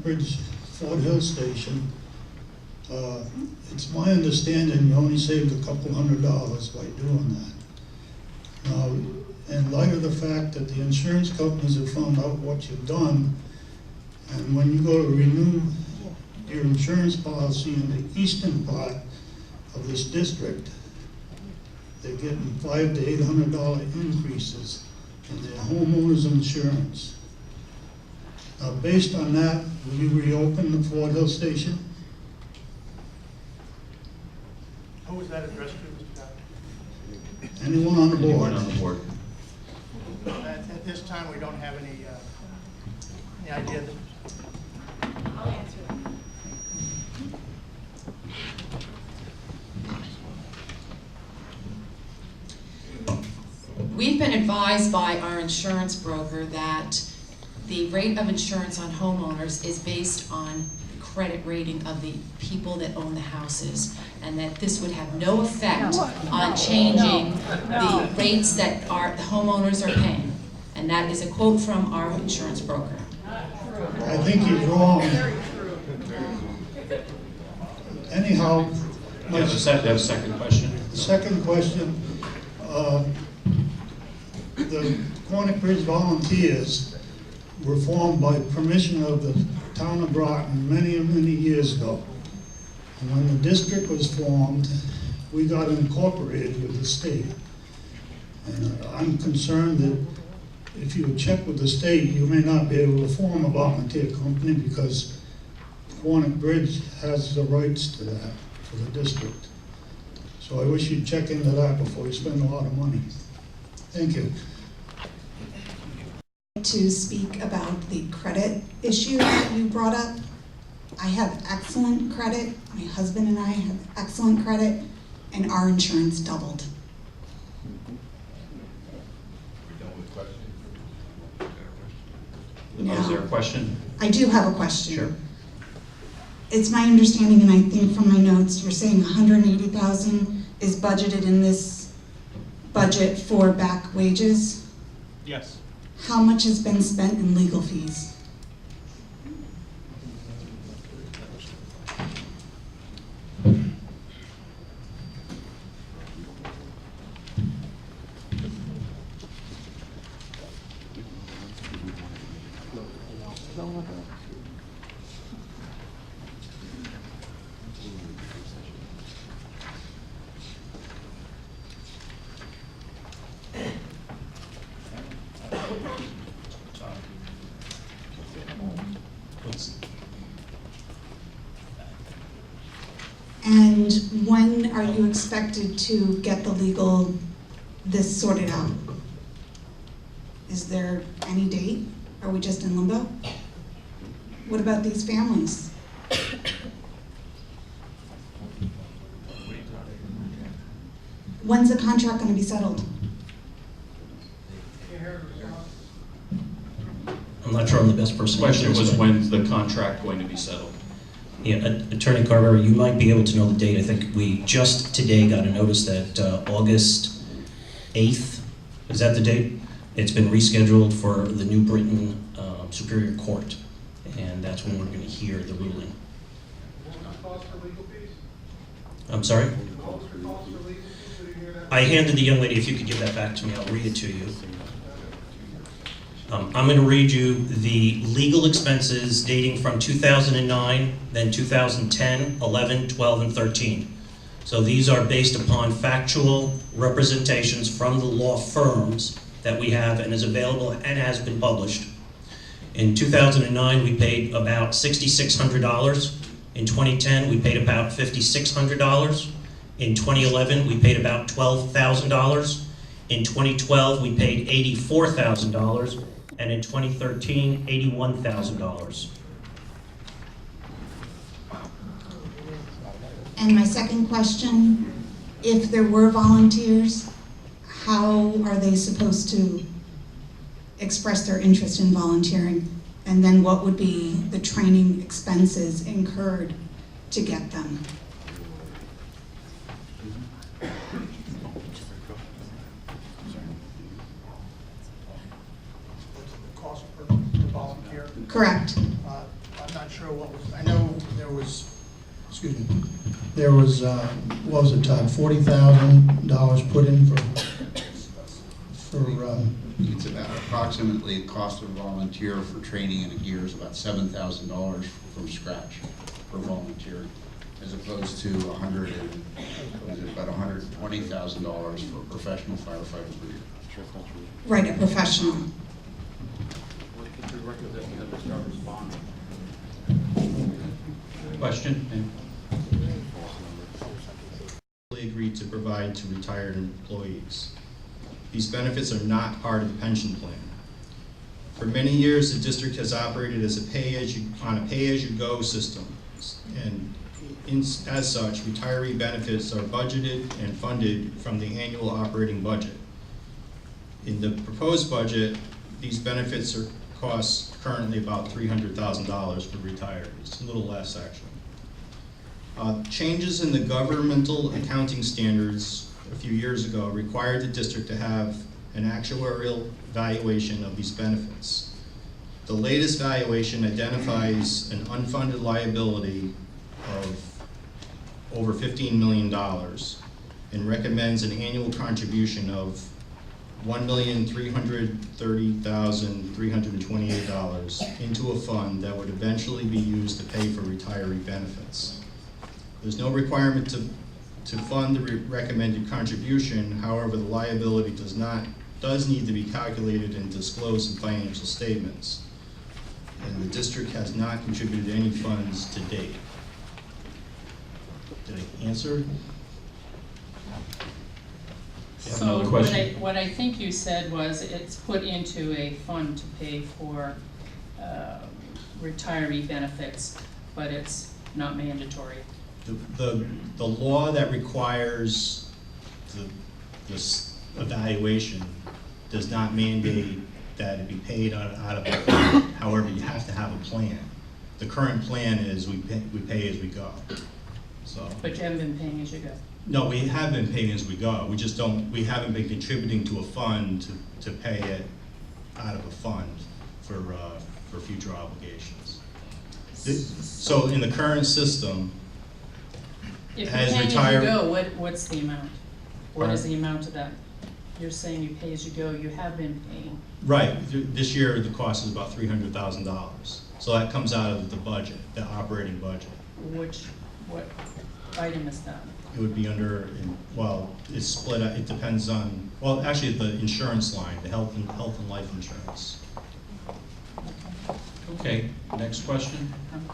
Bridge Fort Hill Station, it's my understanding you only saved a couple $100 by doing that. Now, in light of the fact that the insurance companies have found out what you've done, and when you go to renew your insurance policy in the eastern part of this district, they're getting $500 to $800 increases in their homeowners insurance. Now, based on that, will you reopen the Fort Hill Station? Who was that addressed to, Mr. Scott? Anyone on the board? Anyone on the board? At this time, we don't have any idea that. I'll answer that. We've been advised by our insurance broker that the rate of insurance on homeowners is based on the credit rating of the people that own the houses, and that this would have no effect on changing the rates that the homeowners are paying. And that is a quote from our insurance broker. I think he's wrong. Anyhow, You have a second question? the second question, the Poquonnock Bridge Volunteers were formed by permission of the town of Groton many years ago. And when the district was formed, we got incorporated with the state. And I'm concerned that if you check with the state, you may not be able to form a volunteer company because Poquonnock Bridge has the rights to that for the district. So I wish you'd check into that before you spend a lot of money. Thank you. To speak about the credit issue that you brought up. I have excellent credit. My husband and I have excellent credit, and our insurance doubled. Is there a question? I do have a question. Sure. It's my understanding, and I think from my notes, you're saying $180,000 is budgeted in this budget for back wages. Yes. How much has been spent in legal fees? And when are you expected to get this sorted out? Is there any date? Are we just in limbo? What about these families? When's the contract going to be settled? I'm not sure I'm the best person The to answer question this, was, but- when's the contract going to be settled? Yeah, Attorney Carver, you might be able to know the date. I think we just today got a notice that August 8th, is that the date? It's been rescheduled for the New Britain Superior Court, and that's when we're going to hear the ruling. I'm sorry? I handed the young lady, if you could give that back to me, I'll read it to you. I'm going to read you the legal expenses dating from 2009, then 2010, 11, 12, and 13. So these are based upon factual representations from the law firms that we have and is available and has been published. In 2009, we paid about $6,600. In 2010, we paid about $5,600. In 2011, we paid about $12,000. In 2012, we paid $84,000. And in 2013, $81,000. And my second question, if there were volunteers, how are they supposed to express their interest in volunteering? And then what would be the training expenses incurred to get them? Correct. Correct. I'm not excuse me, there was, what was it, Todd, $40,000 put in for, It's about approximately the cost of a volunteer for training in a gear is about $7,000 from scratch per volunteer, as opposed to about $120,000 for a professional firefighter per year. Right, a professional. Question? Agreed to provide to retired employees. These benefits are not part of the pension plan. For many years, the district has operated as a pay-as-you-go system, and as such, retiree benefits are budgeted and funded from the annual operating budget. In the proposed budget, these benefits cost currently about $300,000 for retirees, a little less actually. Changes in the governmental accounting standards a few years ago required the district to have an actuarial valuation of these benefits. The latest valuation identifies an unfunded liability of over $15 million and recommends an annual contribution of $1,330,328 into a fund that would eventually be used to pay for retiree benefits. There's no requirement to fund the recommended contribution. However, the liability does need to be calculated and disclosed in financial statements. And the district has not contributed any funds to date. Did I answer? You have So another question? what I think you said was it's put into a fund to pay for retiree benefits, but it's not mandatory. The law that requires this evaluation does not mandate that it be paid out of a fund. However, you have to have a plan. The current plan is we pay as we go. So. But you haven't been paying as you go. No, we have been paying as we go. We haven't been contributing to a fund to pay it out of a fund for future obligations. So in the current system, If you're as paying as you retired- go, what's the amount? What is Pardon? the amount of that? You're saying you pay as you go, you have been paying. right, this year the cost is about $300,000. So that comes out of the budget, the operating budget. What item is that? It would be under, well, it's split, it depends on, well, actually the insurance line, the health and life insurance. Okay, next question? Okay.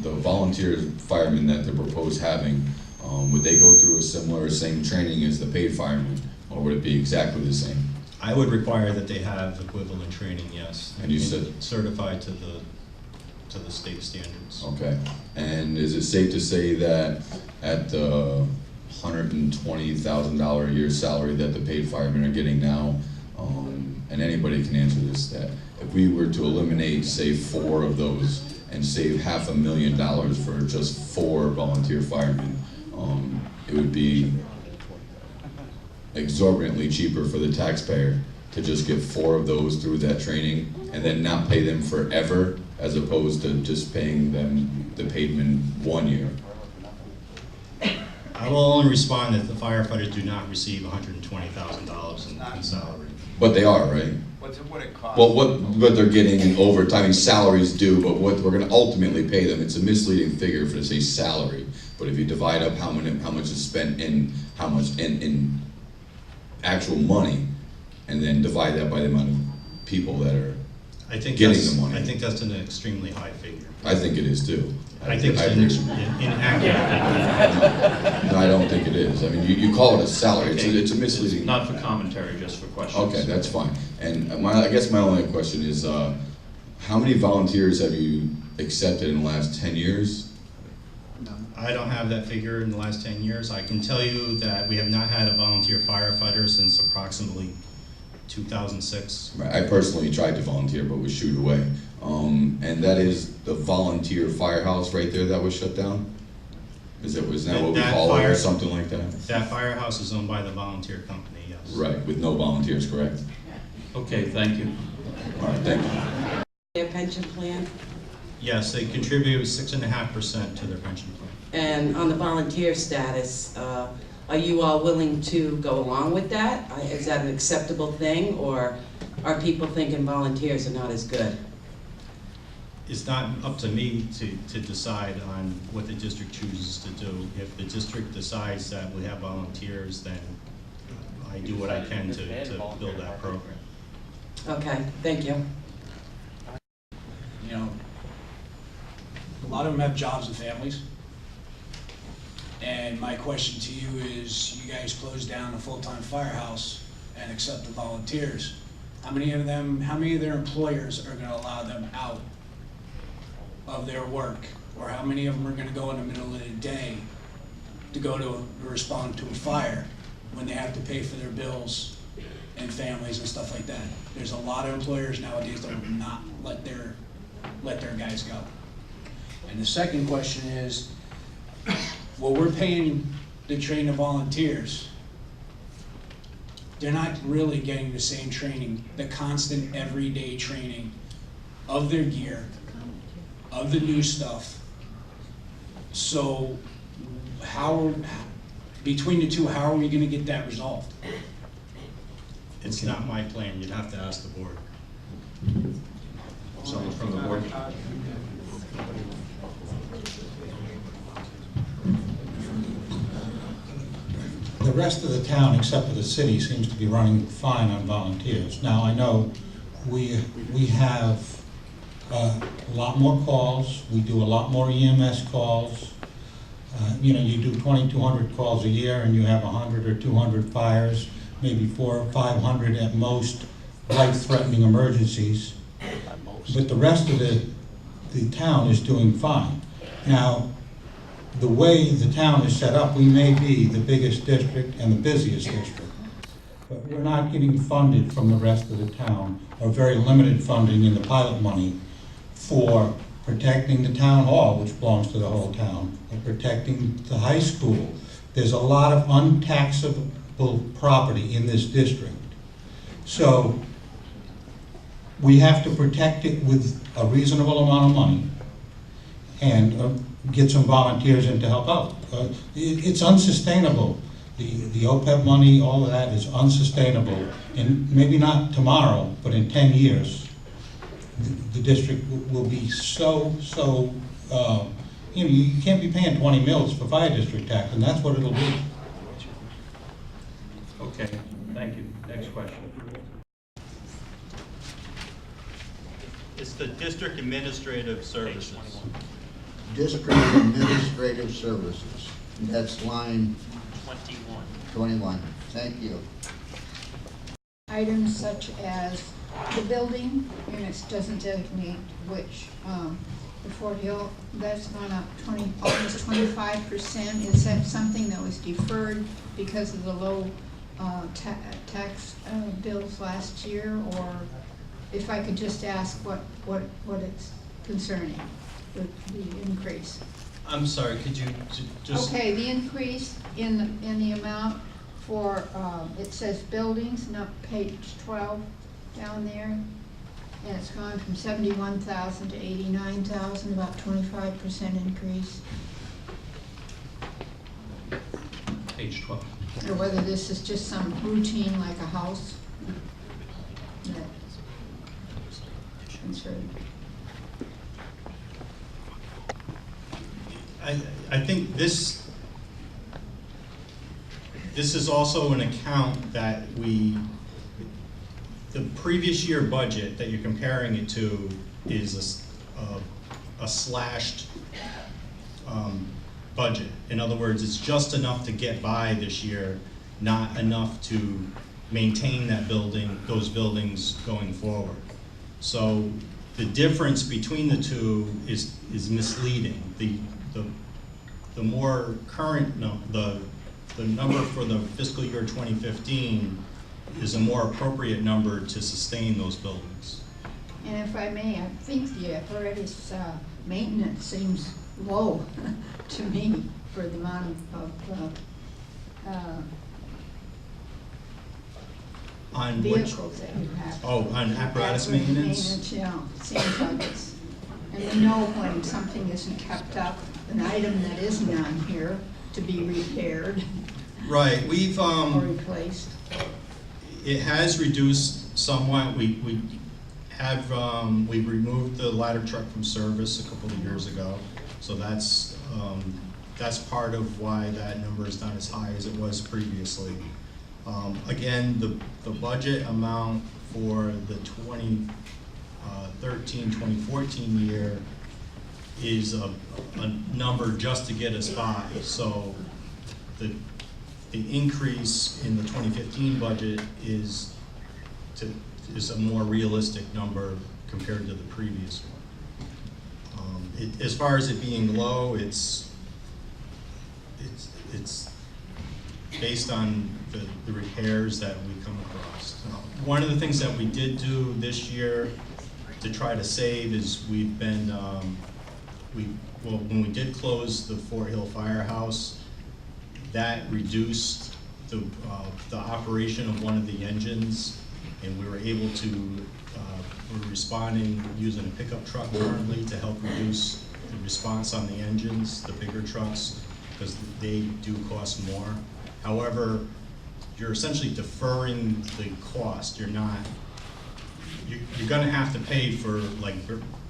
The volunteer firemen that they're proposed having, would they go through a similar, same training as the paid firemen, or would it be exactly the same? I would require that they have equivalent training, yes. And you said- certified to the state standards. Okay, and is it safe to say that at the $120,000 a year salary that the paid firemen are getting now, and anybody can answer this, that if we were to eliminate, say, 4 of those and save $500,000 for just 4 volunteer firemen, it would be exorbitantly cheaper for the taxpayer to just get 4 of those through that training and then not pay them forever, as opposed to just paying them the payment 1 year. I will only respond that the firefighters do not receive $120,000 in salary. But they are, right? What it costs? Well, what they're getting in overtime, I mean, salaries do, but what we're gonna ultimately pay them, it's a misleading figure for to say salary. But if you divide up how much is spent in, how much in actual money, and then divide that by the amount of people that are getting the money. I think that's an extremely high figure. I think it is too. I think it's agree. inaccurate. No, I don't think it is. I mean, you call it a salary, it's a misleading. Not for commentary, just for questions. Okay, that's fine. And I guess my only question is, how many volunteers have you accepted in the last 10 years? I don't have that figure in the last 10 years. I can tell you that we have not had a volunteer firefighter since approximately 2006. Right, I personally tried to volunteer but was shooed away. And that is the volunteer firehouse right there that was shut down? Was that what we That call it fire- or something like that? That firehouse is owned by the volunteer company, yes. Right, with no volunteers, correct? Okay, thank you. All right, thank you. Their pension plan, Yes, they contribute 6.5% to their pension plan. And on the volunteer status, are you all willing to go along with that? Is that an acceptable thing, or are people thinking volunteers are not as good? It's not up to me to decide on what the district chooses to do. If the district decides that we have volunteers, then I do what I can to build that program. Okay, thank you. You know, a lot of them have jobs and families. And my question to you is, you guys closed down a full-time firehouse and accepted volunteers. How many of their employers are gonna allow them out of their work? Or how many of them are gonna go in the middle of the day to go to respond to a fire when they have to pay for their bills and families and stuff like that? There's a lot of employers nowadays that will not let their guys go. And the second question is, well, we're paying to train the volunteers. They're not really getting the same training, the constant everyday training of their gear, of the new stuff. So between the two, how are we gonna get that resolved? It's not my plan. You'd have to ask the board. Someone from the board. The rest of the town, except for the city, seems to be running fine on volunteers. Now, I know we have a lot more calls, we do a lot more EMS calls. You know, you do 2,200 calls a year and you have 100 or 200 fires, maybe 400 or 500 at most life-threatening emergencies. But the rest of the town is doing fine. Now, the way the town is set up, we may be the biggest district and the busiest district, but we're not getting funded from the rest of the town, or very limited funding in the pilot money for protecting the town hall, which belongs to the whole town, and protecting the high school. There's a lot of untaxable property in this district. So we have to protect it with a reasonable amount of money and get some volunteers in to help out. It's unsustainable. The OPEB money, all of that is unsustainable. And maybe not tomorrow, but in 10 years, the district will be so, you know, you can't be paying 20 mils for fire district tax, and that's what it'll be. Okay, thank you. Next question. It's the district administrative services. District Administrative Services, that's line 21. Thank you. Items such as the building units doesn't designate which, the Fort Hill, that's gone up almost 25%. Is that something that was deferred because of the low tax bills last year? Or if I could just ask what it's concerning, the increase? I'm sorry, could you just? Okay, the increase in the amount for, it says buildings, not page 12 down there, and it's gone from 71,000 to 89,000, about 25% increase. Page 12. Or whether this is just some routine like a house. Concerned. I think this is also an account that the previous year budget that you're comparing it to is a slashed budget. In other words, it's just enough to get by this year, not enough to maintain that building, those buildings going forward. So the difference between the two is misleading. The more current, the number for the fiscal year 2015 is a more appropriate number to sustain those buildings. And if I may, I think the apparatus maintenance seems low to me for the amount of On vehicles that you have. Oh, on apparatus maintenance? Yeah, seems like it's, And we know when something isn't kept up, an item that isn't on here to be repaired Right, we've, or replaced. it has reduced somewhat. We have, we removed the ladder truck from service a couple of years ago. So that's part of why that number is not as high as it was previously. Again, the budget amount for the 2013-2014 year is a number just to get us by. So the increase in the 2015 budget is a more realistic number compared to the previous one. As far as it being low, it's based on the repairs that we come across. One of the things that we did do this year to try to save is we've been, when we did close the Fort Hill Firehouse, that reduced the operation of one of the engines, and we were able to, we're responding using a pickup truck currently to help reduce the response on the engines, the bigger trucks, because they do cost more. However, you're essentially deferring the cost. You're gonna have to pay for like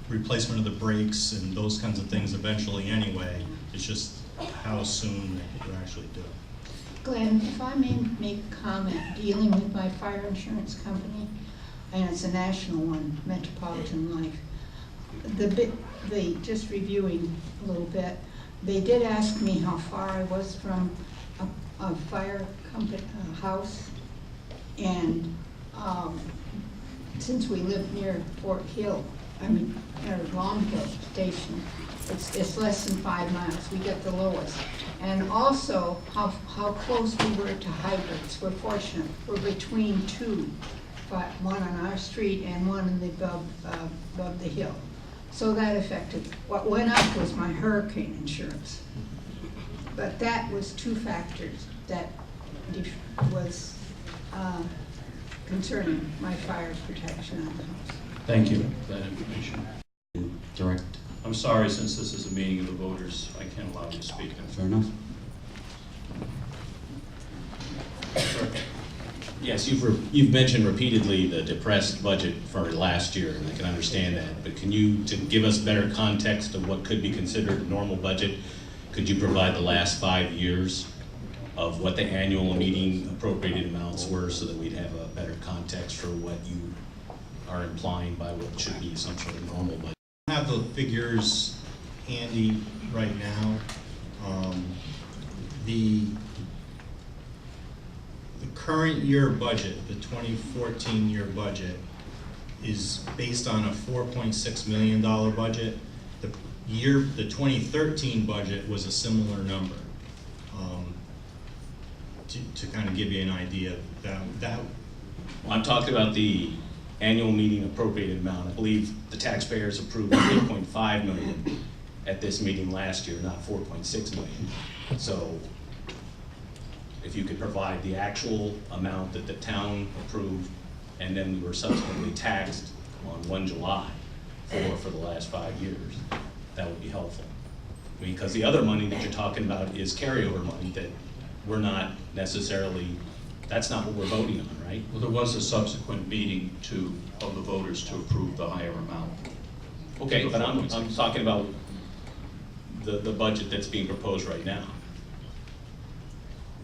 replacement of the brakes and those kinds of things eventually anyway. It's just how soon you actually do it. Glenn, if I may make a comment, dealing with my fire insurance company, and it's a national one, Metropolitan Life. Just reviewing a little bit, they did ask me how far I was from a fire company, house, and since we live near Fort Hill, near Long Hill Station, it's less than 5 miles. We get the lowest. And also how close we were to hydrants. We're fortunate. We're between two, but one on our street and one in the above the hill. So that affected. What went up was my hurricane insurance. But that was 2 factors that was concerning my fire protection on the house. Thank you for that information. Direct. I'm sorry, since this is a meeting of the voters, I can't allow you to speak. Fair enough. Yes, you've mentioned repeatedly the depressed budget for last year, and I can understand that. But can you, to give us better context of what could be considered a normal budget, could you provide the last 5 years of what the annual meeting appropriated amounts were, so that we'd have a better context for what you are implying by what should be some sort of normal budget? I have the figures handy right now. The current year budget, the 2014 year budget, is based on a $4.6 million budget. The 2013 budget was a similar number. To kind of give you an idea, that Well, I'm talking about the annual meeting appropriated amount. I believe the taxpayers approved 8.5 million at this meeting last year, not 4.6 million. So if you could provide the actual amount that the town approved, and then we were subsequently taxed on 1 July for the last 5 years, that would be helpful. I mean, because the other money that you're talking about is carryover money that we're not necessarily, that's not what we're voting on, right? Well, there was a subsequent meeting of the voters to approve the higher amount. Okay, but I'm talking about the budget that's being proposed right now.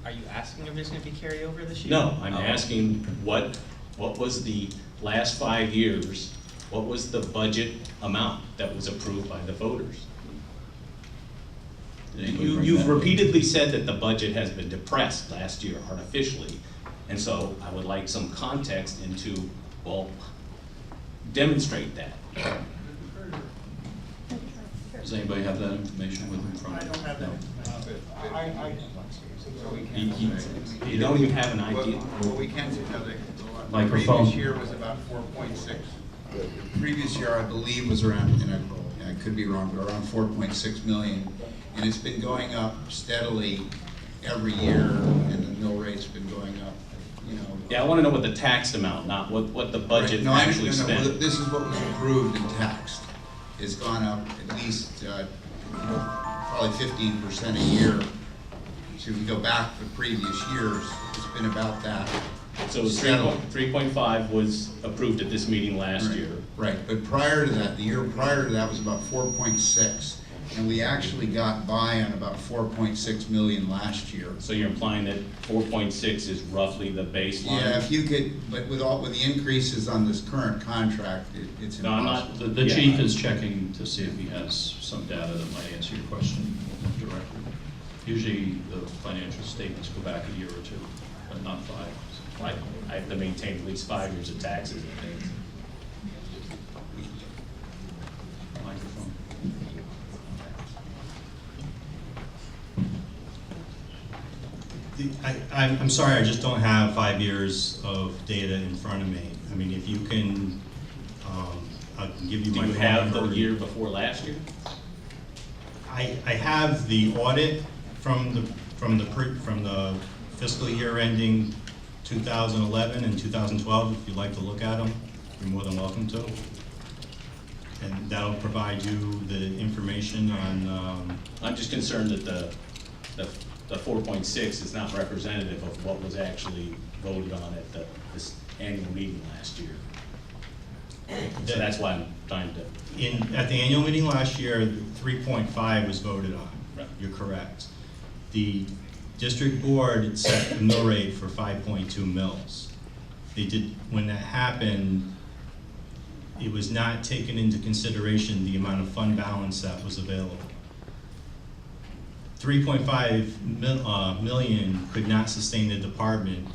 Are you asking if there's going to be carryover this year? No, I'm Oh. asking what was the last 5 years, what was the budget amount that was approved by the voters? You've repeatedly said that the budget has been depressed last year artificially, and so I would like some context into, well, demonstrate that. Does anybody have that information with them from? I don't have that. You don't even have an idea. Well, we can see how the Microphone. previous year was about 4.6. The previous year, I believe, was around, and I could be wrong, but around 4.6 million. And it's been going up steadily every year, and the mill rate's been going up, Yeah, I want to know what the taxed amount, not what the budget Right. No, actually no, spent. This is what was approved and taxed. has gone up at least probably 15% a year. So if you go back to previous years, it's been about that. So 3.5 was approved at this meeting last year. Right, but prior to that, the year prior to that was about 4.6. And we actually got by on about 4.6 million last year. So you're implying that 4.6 is roughly the baseline? Yeah, if you could, but with the increases on this current contract, it's No, I'm impossible. not. The chief is checking to see if he has some data that might answer your question directly. Usually the financial statements go back a year or two, but not 5. I have to maintain at least 5 years of taxes and things. Microphone. I'm sorry, I just don't have 5 years of data in front of me. I mean, if you can, I can give you my Do you phone have number. the year before last year? I have the audit from the fiscal year ending 2011 and 2012. If you'd like to look at them, you're more than welcome to. And that'll provide you the information on. I'm just concerned that the 4.6 is not representative of what was actually voted on at this annual meeting last year. So that's why I'm trying to. At the annual meeting last year, 3.5 was voted on. Right. You're correct. The district board set the mill rate for 5.2 mills. When that happened, it was not taken into consideration the amount of fund balance that was available. 3.5 million could not sustain the department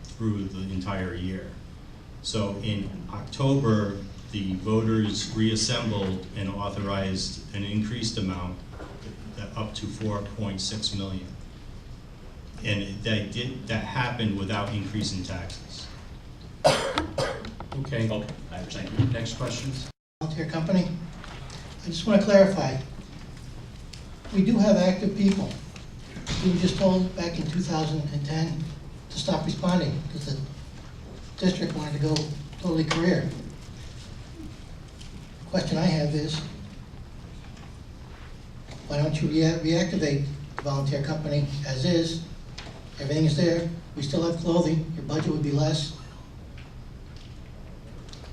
through the entire year. So in October, the voters reassembled and authorized an increased amount up to 4.6 million. And that happened without increasing taxes. Okay, I understand. next questions? Volunteer company. I just want to clarify. We do have active people. We were just told back in 2010 to stop responding because the district wanted to go totally career. The question I have is, why don't you reactivate the volunteer company as is? Everything is there. We still have clothing. Your budget would be less.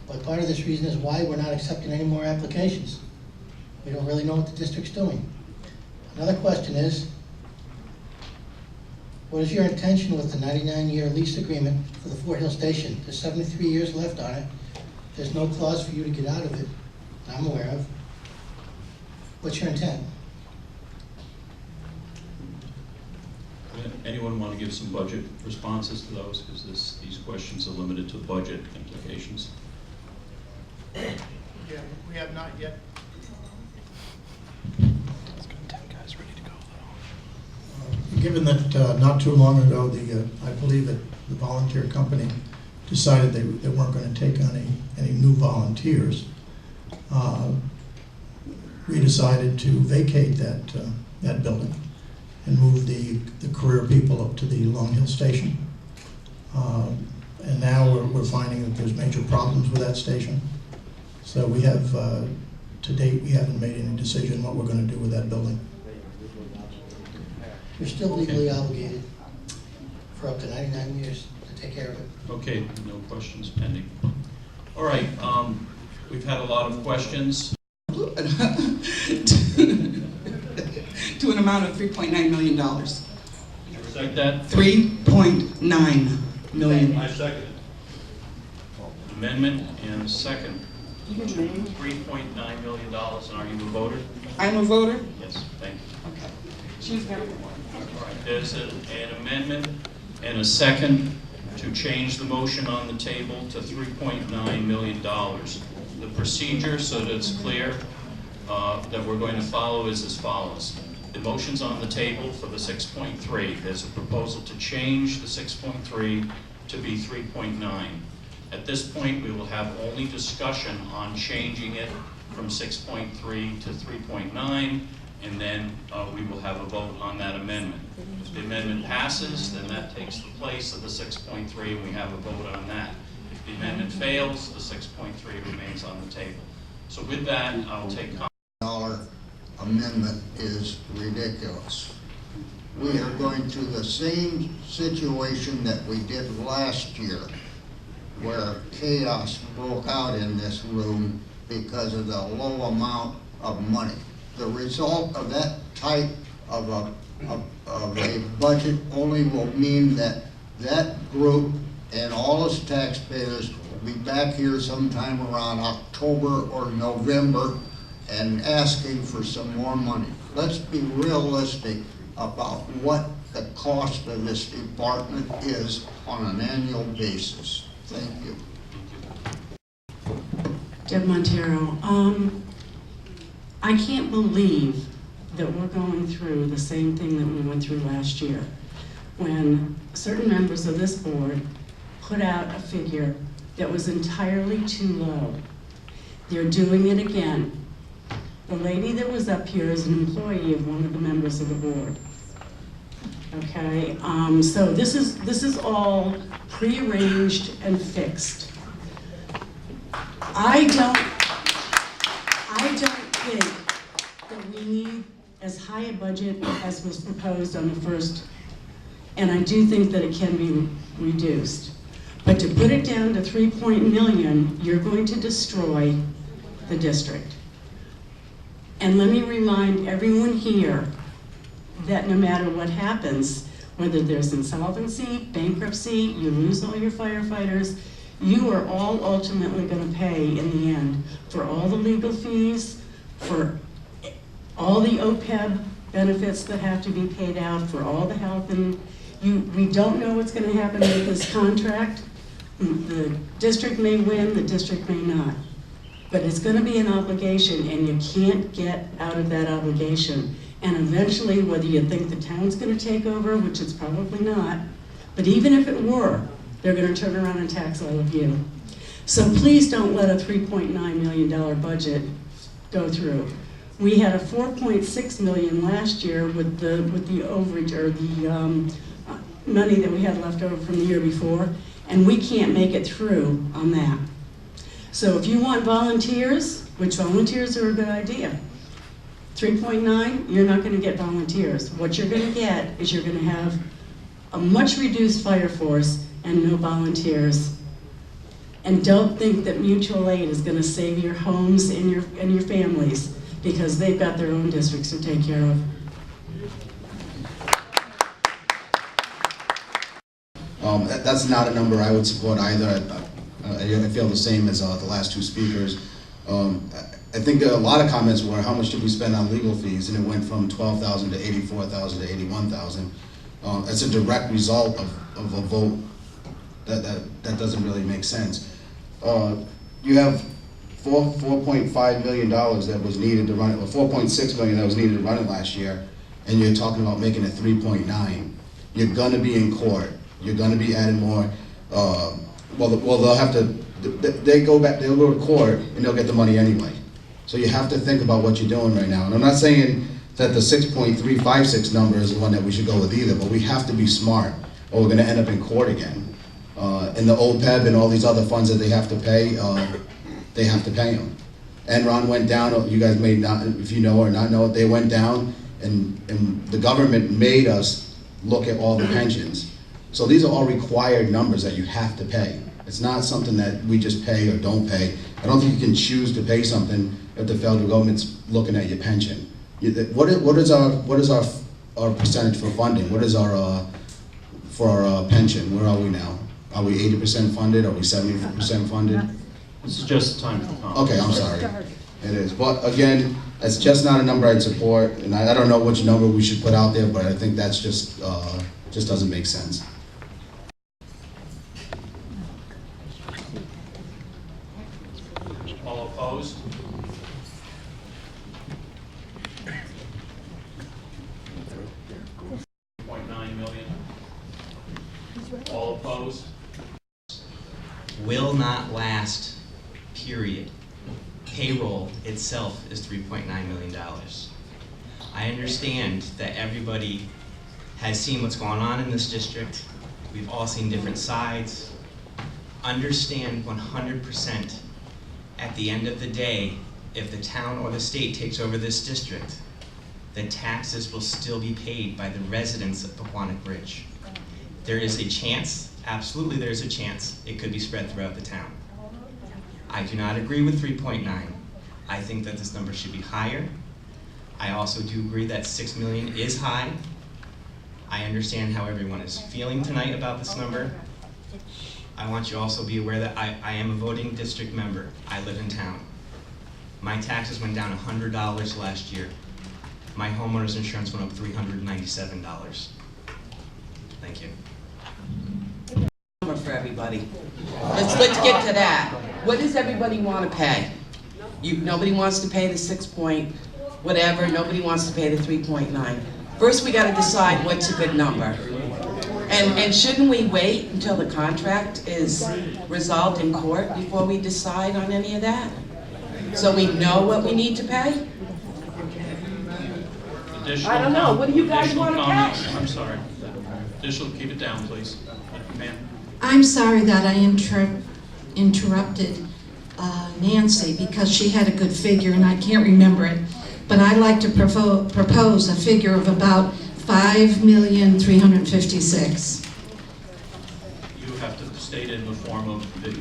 But part of this reason is why we're not accepting any more applications. We don't really know what the district's doing. Another question is, what is your intention with the 99-year lease agreement for the Fort Hill Station? There's 73 years left on it. There's no clause for you to get out of it, that I'm aware of. What's your intent? Anyone want to give some budget responses to those? Because these questions are limited to budget implications. Yeah, we have not yet. Given that not too long ago, I believe that the volunteer company decided they weren't going to take on any new volunteers, we decided to vacate that building and move the career people up to the Long Hill Station. And now we're finding that there's major problems with that station. So we have, to date, we haven't made any decision what we're going to do with that building. You're still legally obligated for up to 99 years to take care of it. Okay, no questions pending. All right, we've had a lot of questions. To an amount of $3.9 million. Second that? $3.9 million. I second it. Amendment and a second. $3.9 million, and are you a voter? I'm a voter? Yes, thank you. Okay. She's got it. All right, there's an amendment and a second to change the motion on the table to $3.9 million. The procedure, so that it's clear, that we're going to follow is as follows. The motion's on the table for the 6.3. There's a proposal to change the 6.3 to be 3.9. At this point, we will have only discussion on changing it from 6.3 to 3.9, and then we will have a vote on that amendment. If the amendment passes, then that takes the place of the 6.3, and we have a vote on that. If the amendment fails, the 6.3 remains on the table. So with that, I'll take dollar amendment is ridiculous. We are going to the same situation that we did last year, where chaos broke out in this room because of the low amount of money. The result of that type of a budget only will mean that that group and all its taxpayers will be back here sometime around October or November and asking for some more money. Let's be realistic about what the cost of this department is on an annual basis. Thank you. Deb Montero, I can't believe that we're going through the same thing that we went through last year, when certain members of this board put out a figure that was entirely too low. They're doing it again. The lady that was up here is an employee of one of the members of the board. Okay, so this is all prearranged and fixed. I don't think that we need as high a budget as was proposed on the first, and I do think that it can be reduced. But to put it down to $3 million, you're going to destroy the district. And let me remind everyone here that no matter what happens, whether there's insolvency, bankruptcy, you lose all your firefighters, you are all ultimately going to pay in the end for all the legal fees, for all the OPEB benefits that have to be paid out, for all the health, and we don't know what's going to happen with this contract. The district may win, the district may not. But it's going to be an obligation, and you can't get out of that obligation. And eventually, whether you think the town's going to take over, which it's probably not, but even if it were, they're going to turn around and tax all of you. So please don't let a $3.9 million budget go through. We had a $4.6 million last year with the overage, or the money that we had left over from the year before, and we can't make it through on that. So if you want volunteers, which volunteers are a good idea, 3.9, you're not going to get volunteers. What you're going to get is you're going to have a much reduced fire force and no volunteers. And don't think that mutual aid is going to save your homes and your families, because they've got their own districts to take care of. That's not a number I would support either. I feel the same as the last two speakers. I think a lot of comments were, how much did we spend on legal fees? And it went from 12,000 to 84,000 to 81,000. It's a direct result of a vote that doesn't really make sense. You have $4.5 million that was needed to run it, or $4.6 million that was needed to run it last year, and you're talking about making it 3.9. You're gonna be in court. You're gonna be adding more. Well, they'll have to. They'll go to court, and they'll get the money anyway. So you have to think about what you're doing right now. And I'm not saying that the 6.356 number is the one that we should go with either, but we have to be smart, or we're gonna end up in court again. And the OPEB and all these other funds that they have to pay, they have to pay them. Enron went down. You guys may not, if you know or not know, they went down, and the government made us look at all the pensions. So these are all required numbers that you have to pay. It's not something that we just pay or don't pay. I don't think you can choose to pay something if the federal government's looking at your pension. What is our percentage for funding? What is our for our pension? Where are we now? Are we 80% funded? Are we 70% funded? This is just time for comment. Okay, I'm sorry. It is, but again, that's just not a number I'd support, and I don't know which number we should put out there, but I think that's just doesn't make sense. All opposed? $0.9 million. All opposed? Will not last, period. Payroll itself is $3.9 million. I understand that everybody has seen what's going on in this district. We've all seen different sides. Understand 100% at the end of the day, if the town or the state takes over this district, the taxes will still be paid by the residents of Poquonnock Bridge. There is a chance, absolutely there's a chance, it could be spread throughout the town. I do not agree with 3.9. I think that this number should be higher. I also do agree that 6 million is high. I understand how everyone is feeling tonight about this number. I want you to also be aware that I am a voting district member. I live in town. My taxes went down $100 last year. My homeowner's insurance went up $397. Thank you. For everybody. Let's get to that. What does everybody want to pay? Nobody wants to pay the 6 point whatever, nobody wants to pay the 3.9. First we got to decide what's a good number. And shouldn't we wait until the contract is resolved in court before we decide on any of that? So we know what we need to pay? I don't know, what do you guys want to pay? I'm sorry. Additional, keep it down, please. Ma'am. I'm sorry that I interrupted Nancy because she had a good figure and I can't remember it. But I'd like to propose a figure of about $5,356,000. You have to state it in the form of that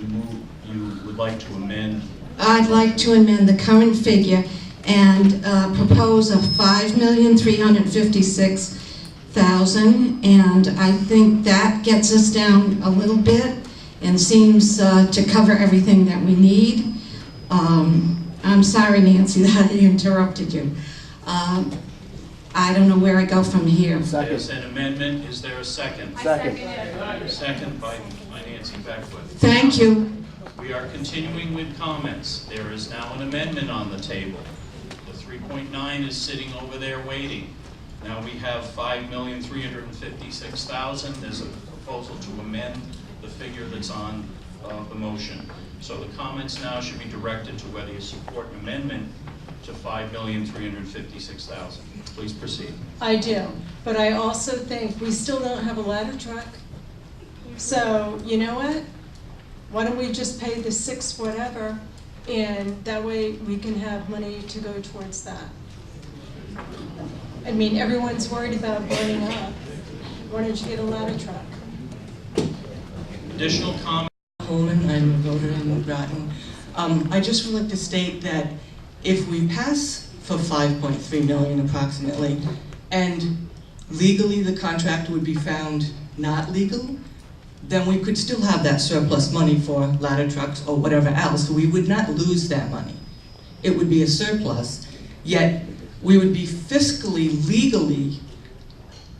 you would like to amend. I'd like to amend the current figure and propose a $5,356,000, and I think that gets us down a little bit and seems to cover everything that we need. I'm sorry, Nancy, that I interrupted you. I don't know where I go from here. There's an amendment. Is there a second? Second. Second by Nancy Beckwith. Thank you. We are continuing with comments. There is now an amendment on the table. The 3.9 is sitting over there waiting. Now we have $5,356,000. There's a proposal to amend the figure that's on the motion. So the comments now should be directed to whether you support an amendment to $5,356,000. Please proceed. I do, but I also think we still don't have a ladder truck. So, you know what? Why don't we just pay the 6 whatever, and that way we can have money to go towards that. I mean, everyone's worried about burning up. Why don't you get a ladder truck? Additional comments? Coleman, I'm a voter in Groton. I just would like to state that if we pass for 5.3 million approximately, and legally the contract would be found not legal, then we could still have that surplus money for ladder trucks or whatever else. We would not lose that money. It would be a surplus, yet we would be fiscally, legally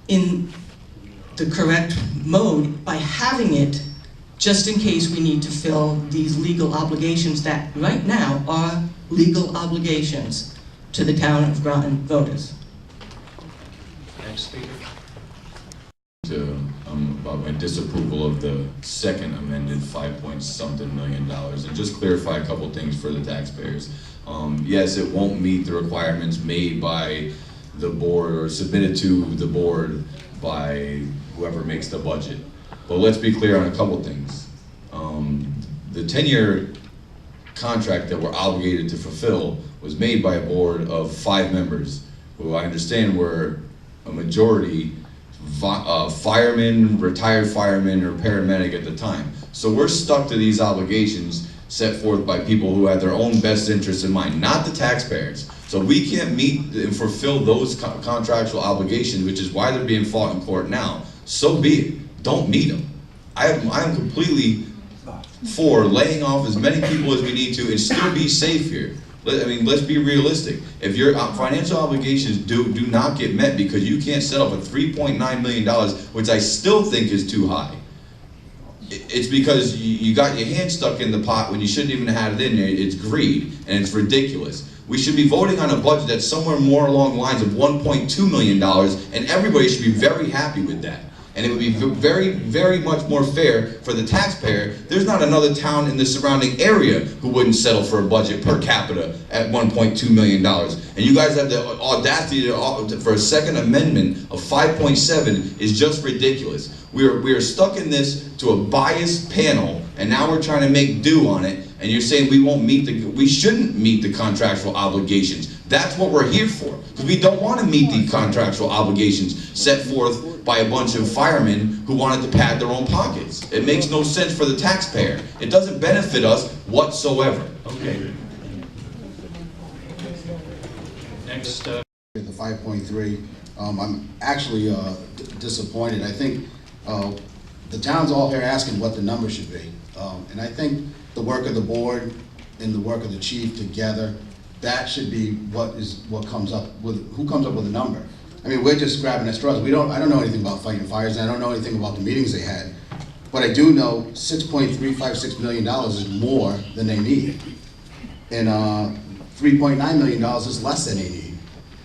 in the correct mode by having it just in case we need to fill these legal obligations that right now are legal obligations to the town of Groton voters. Next speaker. About my disapproval of the second amended $5-point-something million, and just clarify a couple things for the taxpayers. Yes, it won't meet the requirements made by the board or submitted to the board by whoever makes the budget. But let's be clear on a couple things. The 10-year contract that we're obligated to fulfill was made by a board of 5 members, who I understand were a majority firemen, retired firemen, or paramedic at the time. So we're stuck to these obligations set forth by people who have their own best interests in mind, not the taxpayers. So we can't meet and fulfill those contractual obligations, which is why they're being fought in court now. So be it. Don't meet them. I'm completely for laying off as many people as we need to and still be safe here. I mean, let's be realistic. If your financial obligations do not get met because you can't settle for $3.9 million, which I still think is too high, it's because you got your hand stuck in the pot when you shouldn't even have had it in there. It's greed, and it's ridiculous. We should be voting on a budget that's somewhere more along the lines of $1.2 million, and everybody should be very happy with that. And it would be very, very much more fair for the taxpayer. There's not another town in the surrounding area who wouldn't settle for a budget per capita at $1.2 million. And you guys have the audacity for a second amendment of 5.7 is just ridiculous. We are stuck in this to a biased panel, and now we're trying to make do on it, and you're saying we shouldn't meet the contractual obligations. That's what we're here for, because we don't want to meet the contractual obligations set forth by a bunch of firemen who wanted to pad their own pockets. It makes no sense for the taxpayer. It doesn't benefit us whatsoever. Okay. Next, The 5.3, I'm actually disappointed. I think the town's all here asking what the number should be. And I think the work of the board and the work of the chief together, that should be what comes up with, who comes up with a number. I mean, we're just grabbing at straws. I don't know anything about fighting fires, and I don't know anything about the meetings they had. But I do know $6.356 million is more than they need. And $3.9 million is less than they need.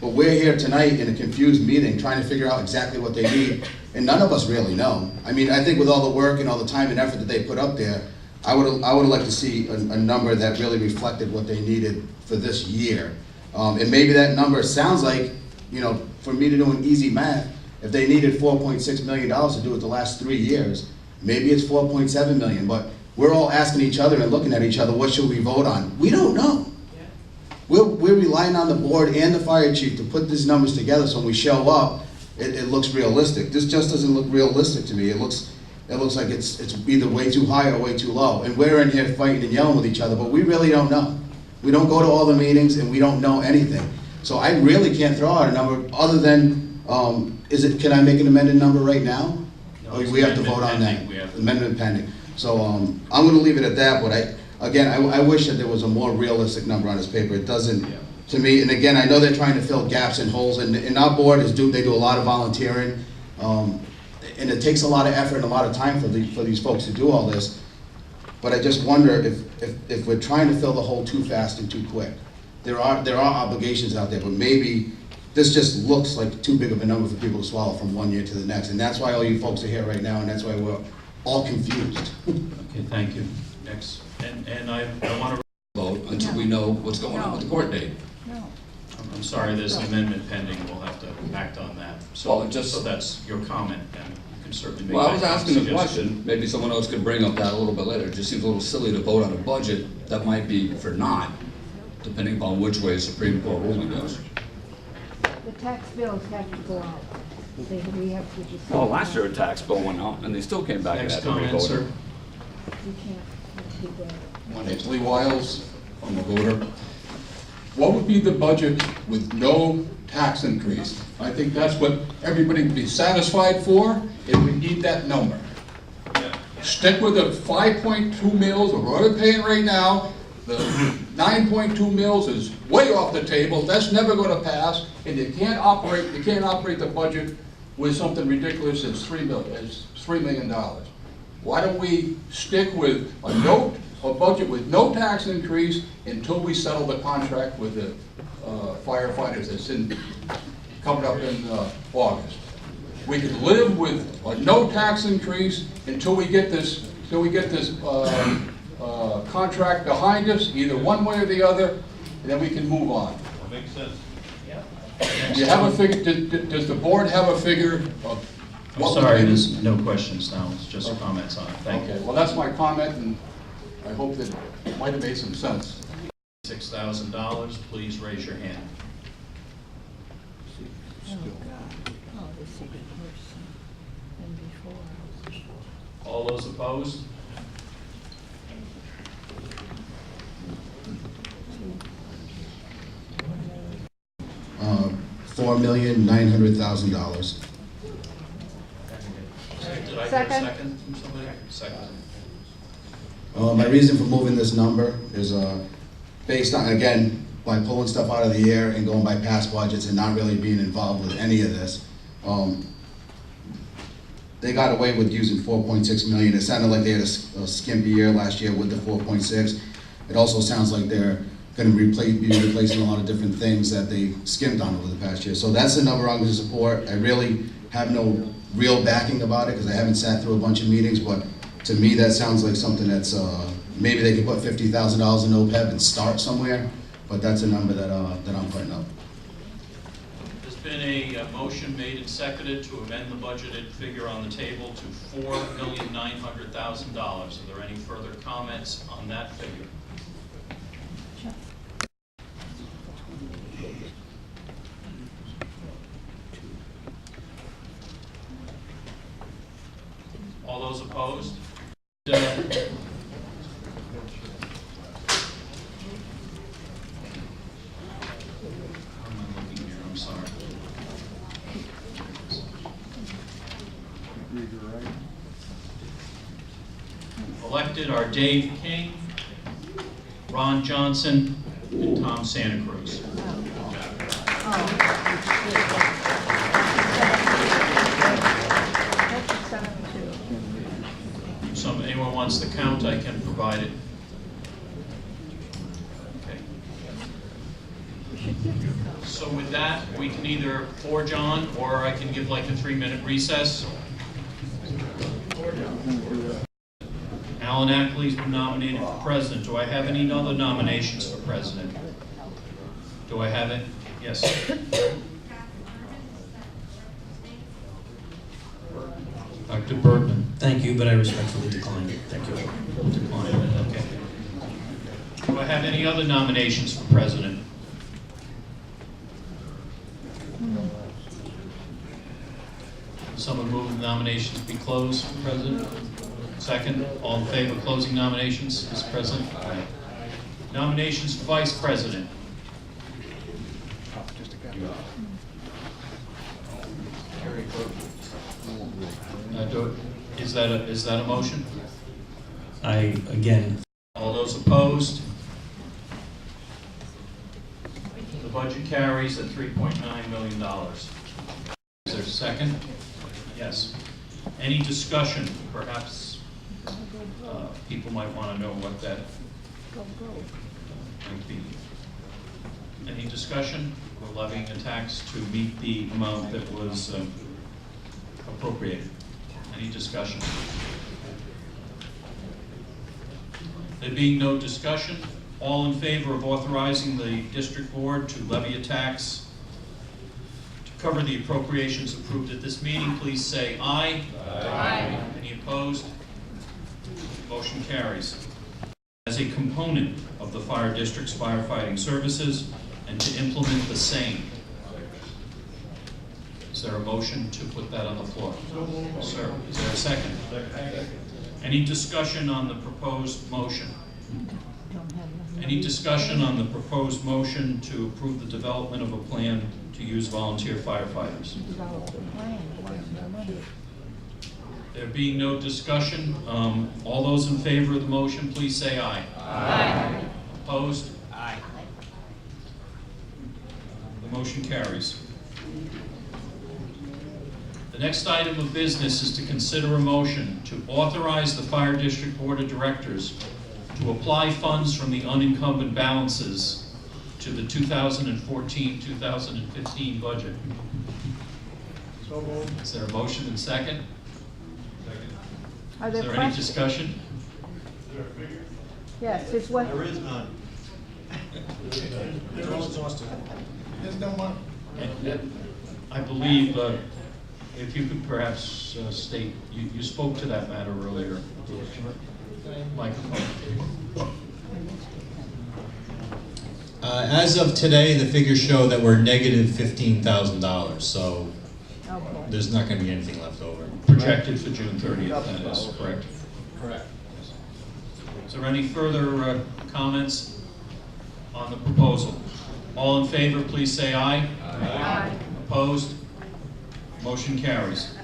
But we're here tonight in a confused meeting trying to figure out exactly what they need, and none of us really know. I mean, I think with all the work and all the time and effort that they put up there, I would have liked to see a number that really reflected what they needed for this year. And maybe that number sounds like, you know, for me to do an easy math, if they needed $4.6 million to do it the last 3 years, maybe it's $4.7 million, but we're all asking each other and looking at each other, what should we vote on? We don't know. We're relying on the board and the fire chief to put these numbers together so when we show up, it looks realistic. This just doesn't look realistic to me. It looks like it's either way too high or way too low. And we're in here fighting and yelling with each other, but we really don't know. We don't go to all the meetings and we don't know anything. So I really can't throw out a number other than, can I make an amended number right now? No, Or we have to vote on that? pending. Amendment pending. So I'm gonna leave it at that, but I wish that there was a more realistic number on this paper. It doesn't, to me, and again, I know they're trying to fill gaps and holes, and our board they do a lot of volunteering, and it takes a lot of effort and a lot of time for these folks to do all this. But I just wonder if we're trying to fill the hole too fast and too quick. There are obligations out there, but maybe this just looks like too big of a number for people to swallow from one year to the next, and that's why all you folks are here right now, and that's why we're all confused. Okay, thank you. Next, and I want to Vote until we know what's going on with the court date. I'm sorry, there's an amendment pending, we'll have to act on that. So that's your comment, and you can certainly make that Well, I was asking a suggestion. question, maybe someone else could bring up that a little bit later. It just seems a little silly to vote on a budget that might be for naught, depending upon which way Supreme Court ruling goes. The tax bills have to go out. We have to decide. Well, last year a tax bill went out, and they still came back and Next had to comment, re-vote sir. it. You can't do that. My name's Lee Wiles, I'm a voter. What would be the budget with no tax increase? I think that's what everybody would be satisfied for, if we need that number. Stick with the 5.2 mils we're already paying right now. The 9.2 mils is way off the table, that's never gonna pass, and you can't operate the budget with something ridiculous as $3 million. Why don't we stick with a budget with no tax increase until we settle the contract with the firefighters that's coming up in August. We could live with a no tax increase until we get this contract behind us, either one way or the other, and then we can move on. That makes sense. Do you have a figure? Does the board have a figure of? I'm sorry, there's no questions now, it's just comments on it. Thank you. Okay, well, that's my comment, and I hope that it might have made some sense. $6,000, please raise your hand. Oh, God. Oh, this is even worse than before. All those opposed? $4,900,000. Did I hear a Second. second from somebody? Second. My reason for moving this number is based on, again, by pulling stuff out of the air and going by past budgets and not really being involved with any of this. They got away with using 4.6 million. It sounded like they had a skimpy year last year with the 4.6. It also sounds like they're going to be replacing a lot of different things that they skimmed on over the past year. So that's the number I'm going to support. I really have no real backing about it because I haven't sat through a bunch of meetings, but to me that sounds like something that's, maybe they could put $50,000 in OPEB and start somewhere, but that's a number that I'm putting up. There's been a motion made and seconded to amend the budgeted figure on the table to $4,900,000. Are there any further comments on that figure? All those opposed? I'm sorry. Elected are Dave King, Ron Johnson, and Tom Santa Cruz. If anyone wants the count, I can provide it. Okay. So with that, we can either forge on, or I can give like a 3-minute recess. Alan Ackley's been nominated for president. Do I have any other nominations for president? Do I have it? Yes. Dr. Bergman. Thank you, but I respectfully decline. Thank you. Decline, okay. Do I have any other nominations for president? Someone move the nominations be closed for president? Second, all in favor of closing nominations, Mr. President? Aye. Nominations for vice president. Is that a motion? Again. All those opposed? The budget carries at $3.9 million. Is there a second? Yes. Any discussion? Perhaps people might want to know what that might be. Any discussion? We're levying a tax to meet the amount that was appropriated. Any discussion? There being no discussion, all in favor of authorizing the district board to levy a tax to cover the appropriations approved at this meeting, please say aye. Aye. Any opposed? Motion carries. As a component of the fire district's firefighting services and to implement the same. Is there a motion to put that on the floor? Sir, is there a second? Any discussion on the proposed motion? Any discussion on the proposed motion to approve the development of a plan to use volunteer firefighters? There being no discussion, all those in favor of the motion, please say aye. Aye. Opposed? Aye. The motion carries. The next item of business is to consider a motion to authorize the Fire District Board of Directors to apply funds from the unencumbered balances to the 2014-2015 budget. So moved. Is there a motion and second? Are Is there any discussion? Is there a figure? Yes, it's what? There is none. They're all exhausted. There's no money. I believe, if you could perhaps state, you spoke to that matter earlier. Microphone. As of today, the figures show that we're negative $15,000, so there's not going to be anything left over. Projected for June 30th, that is correct. Correct. Is there any further comments on the proposal? All in favor, please say aye. Aye. Opposed? Motion carries.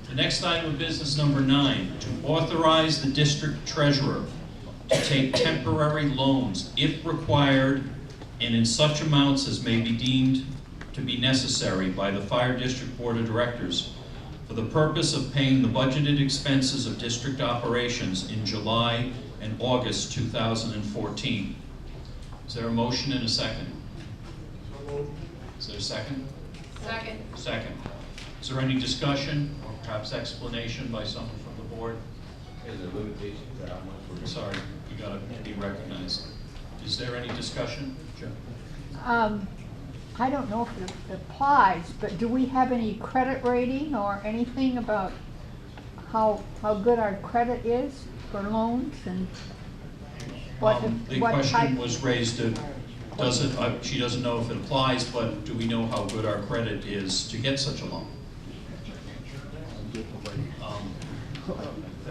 The next item of business, number 9, to authorize the district treasurer to take temporary loans if required and in such amounts as may be deemed to be necessary by the Fire District Board of Directors for the purpose of paying the budgeted expenses of district operations in July and August 2014. Is there a motion and a second? Is there a second? Second. Second. Is there any discussion or perhaps explanation by someone from the board? Is there limitations to how much we're... Sorry, you gotta be recognized. Is there any discussion? Joe? I don't know if it applies, but do we have any credit rating or anything about how good our credit is for loans and what The what question type? was raised, she doesn't know if it applies, but do we know how good our credit is to get such a loan?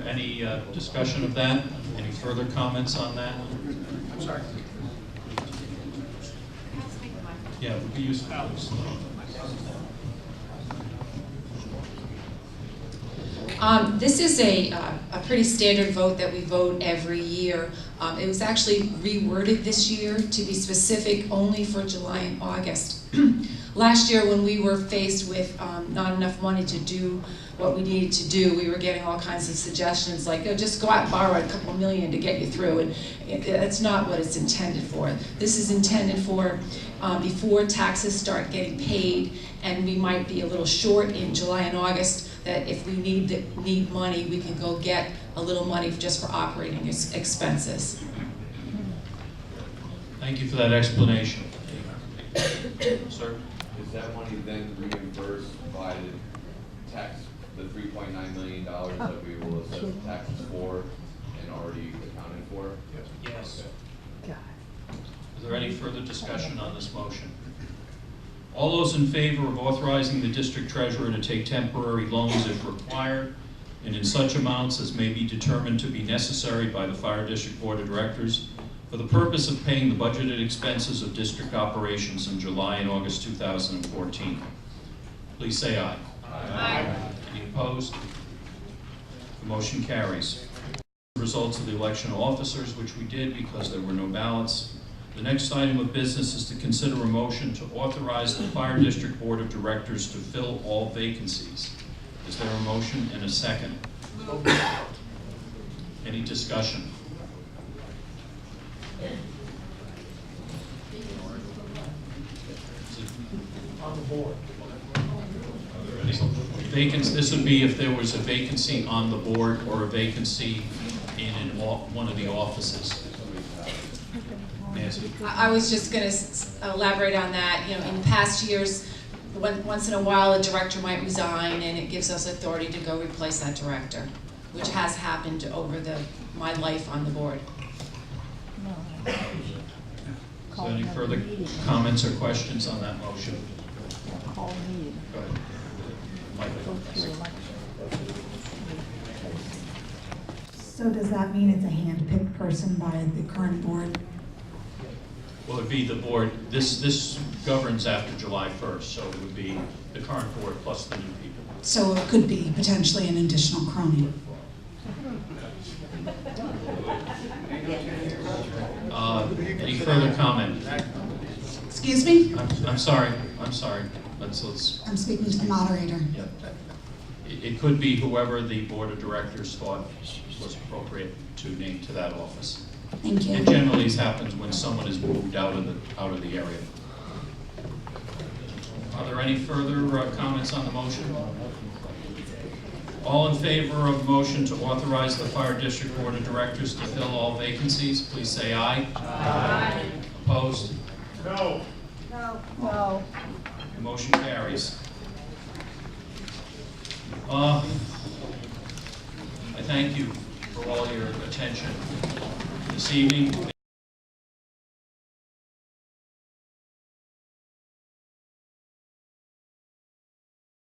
Any discussion of that? Any further comments on that? I'm sorry. Yeah, it would be useful. This is a pretty standard vote that we vote every year. It was actually reworded this year to be specific only for July and August. Last year, when we were faced with not enough money to do what we needed to do, we were getting all kinds of suggestions like, oh, just go out and borrow a couple million to get you through, and that's not what it's intended for. This is intended for before taxes start getting paid, and we might be a little short in July and August, that if we need money, we can go get a little money just for operating expenses. Thank you for that explanation. Sir? Is that money then reimbursed by the tax, the $3.9 million that we will assess the taxes for and already accounted for? Yes. Is there any further discussion on this motion? All those in favor of authorizing the district treasurer to take temporary loans if required, and in such amounts as may be determined to be necessary by the Fire District Board of Directors for the purpose of paying the budgeted expenses of district operations in July and August 2014. Please say aye. Aye. Any opposed? The motion carries. Results of the election of officers, which we did because there were no ballots. The next item of business is to consider a motion to authorize the Fire District Board of Directors to fill all vacancies. Is there a motion and a second? Any discussion? On the board. This would be if there was a vacancy on the board or a vacancy in one of the offices. Nancy? I was just going to elaborate on that. You know, in past years, once in a while, a director might resign, and it gives us authority to go replace that director, which has happened over my life on the board. Is there any further comments or questions on that motion? Call meeting. Go ahead. So does that mean it's a hand-picked person by the current board? Well, it would be the board, this governs after July 1st, so it would be the current board plus the new people. So it could be potentially an additional crony? Any further comment? Excuse me? I'm sorry. Let's. I'm speaking to the moderator. Yeah. It could be whoever the board of directors thought was appropriate to name to that office. Thank you. It generally happens when someone is moved out of the area. Are there any further comments on the motion? All in favor of the motion to authorize the Fire District Board of Directors to fill all vacancies, please say aye. Aye. Opposed? No. No. No. The motion carries. I thank you for all your attention this evening.